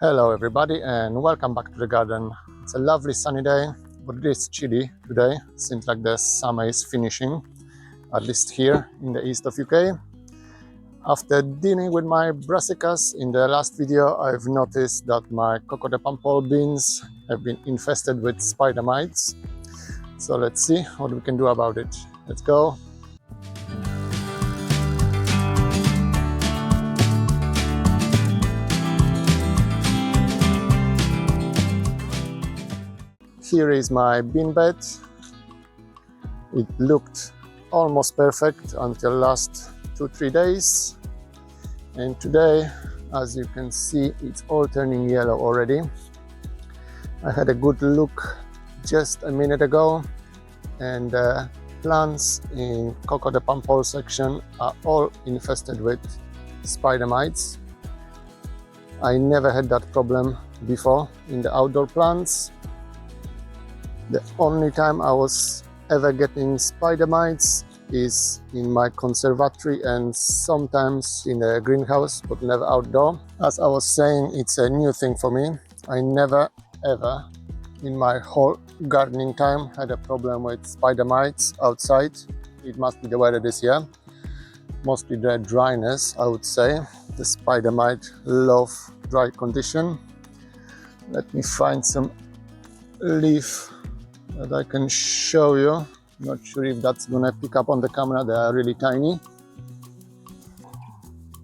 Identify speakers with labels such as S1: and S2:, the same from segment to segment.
S1: Hello everybody and welcome back to the garden. It's a lovely sunny day, but it is chilly today. Seems like the summer is finishing, at least here in the east of UK. After dealing with my brassicas in the last video, I've noticed that my Coco de Pampol beans have been infested with spider mites. So let's see what we can do about it. Let's go. Here is my bean bed. It looked almost perfect until last 2-3 days, and today, as you can see, it's all turning yellow already. I had a good look just a minute ago, and the plants in Coco de Pampol section are all infested with spider mites. I never had that problem before in the outdoor plants. The only time I was ever getting spider mites is in my conservatory and sometimes in the greenhouse, but never outdoor. As I was saying, it's a new thing for me. I never ever in my whole gardening time had a problem with spider mites outside. It must be the weather this year, mostly the dryness, I would say. The spider mite love dry condition. Let me find some leaf that I can show you. Not sure if that's gonna pick up on the camera. They are really tiny.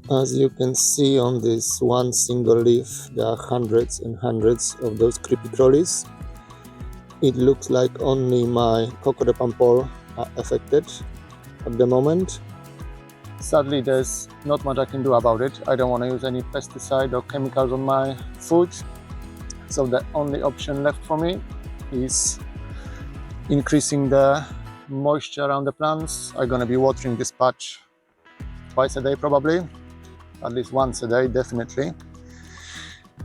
S1: As you can see on this one single leaf, there are hundreds and hundreds of those creepy crawlies. It looks like only my Coco de Pampol are affected at the moment. Sadly, there's not much I can do about it. I don't want to use any pesticide or chemicals on my food, so the only option left for me is increasing the moisture around the plants. I'm gonna be watering this patch twice a day probably, at least once a day definitely.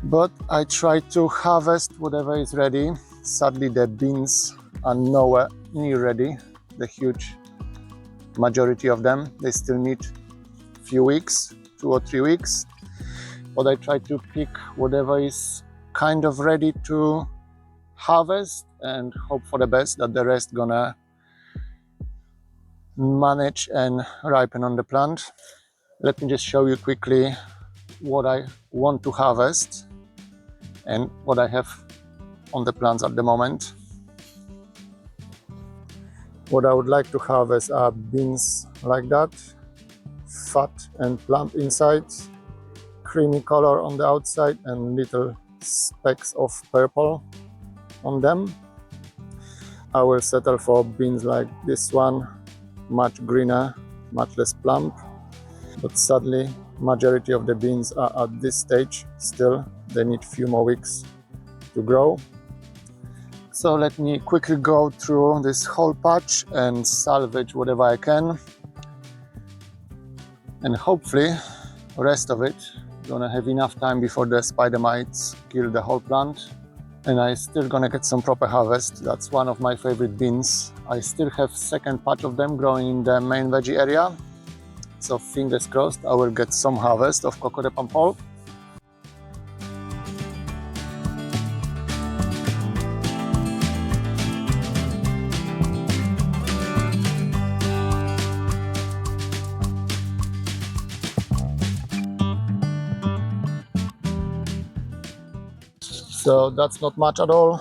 S1: But I try to harvest whatever is ready. Sadly, the beans are nowhere near ready. The huge majority of them, they still need a few weeks, 2 or 3 weeks. But I try to pick whatever is kind of ready to harvest and hope for the best that the rest gonna manage and ripen on the plant. Let me just show you quickly what I want to harvest and what I have on the plants at the moment. What I would like to harvest are beans like that, fat and plump inside, creamy color on the outside and little specks of purple on them. I will settle for beans like this one, much greener, much less plump, but sadly majority of the beans are at this stage still. They need a few more weeks to grow. So let me quickly go through this whole patch and salvage whatever I can, and hopefully the rest of it gonna have enough time before the spider mites kill the whole plant, and I still gonna get some proper harvest. That's one of my favorite beans. I still have second patch of them growing in the main veggie area, so fingers crossed I will get some harvest of Coco de Pampol. So that's not much at all,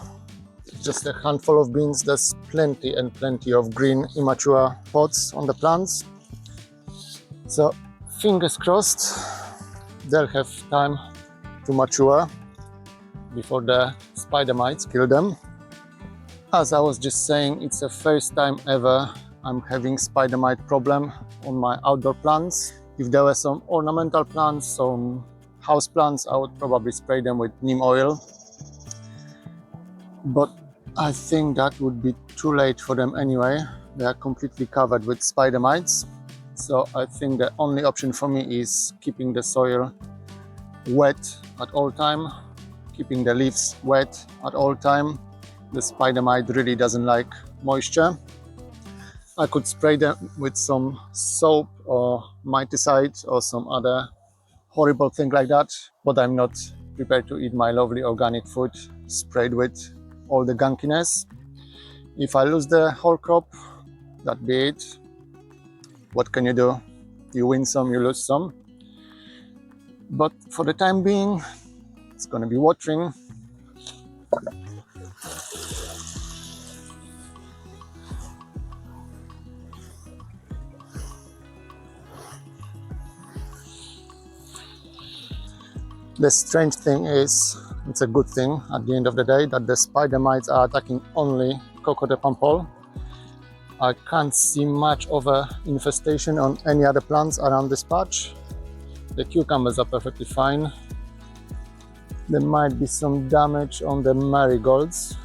S1: just a handful of beans. There's plenty and plenty of green immature pods on the plants. So fingers crossed they'll have time to mature before the spider mites kill them. As I was just saying, it's the first time ever I'm having spider mite problem on my outdoor plants. If there were some ornamental plants, some house plants, I would probably spray them with neem oil. But I think that would be too late for them anyway. They are completely covered with spider mites. So I think the only option for me is keeping the soil wet at all time, keeping the leaves wet at all time. The spider mite really doesn't like moisture. I could spray them with some soap or miticide or some other horrible thing like that, but I'm not prepare to eat my lovely organic food sprayed with all the gunkiness. If I lose the whole crop, that be it. What can you do? You win some, you lose some. But for the time being, it's going to be watering. The strange thing is, it's a good thing at the end of the day, that the spider mites are attacking only Coco de Paimpol. I can't see much of an infestation on any other plants around this patch. The cucumbers are perfectly fine. There might be some damage on the marigolds,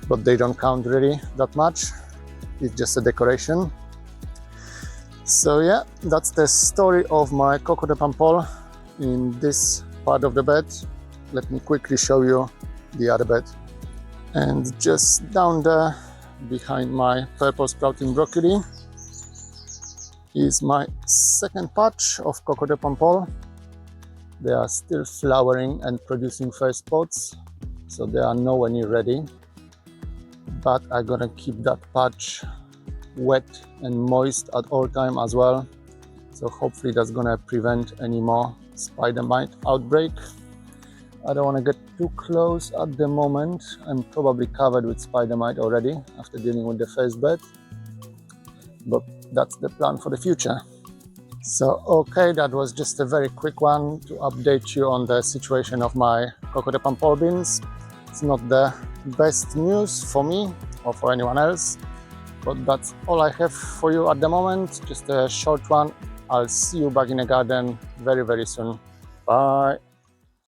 S1: but they don't count really that much. It's just a decoration. So yeah, that's the story of my Coco de Paimpol in this part of the bed. Let me quickly show you the other bed. And just down there, behind my purple sprouting broccoli, is my second patch of Coco de Paimpol. They are still flowering and producing first pods, so they are nowhere near ready. But I'm gonna keep that patch wet and moist at all time as well. So hopefully that's gonna prevent any more spider mite outbreak. I don't want to get too close at the moment. I'm probably covered with spider mite already after dealing with the first bed, but that's the plan for the future. So okay, that was just a very quick one to update you on the situation of my Coco de Paimpol beans. It's not the best news for me or for anyone else, but that's all I have for you at the moment. Just a short one. I'll see you back in the garden very, very soon. Bye.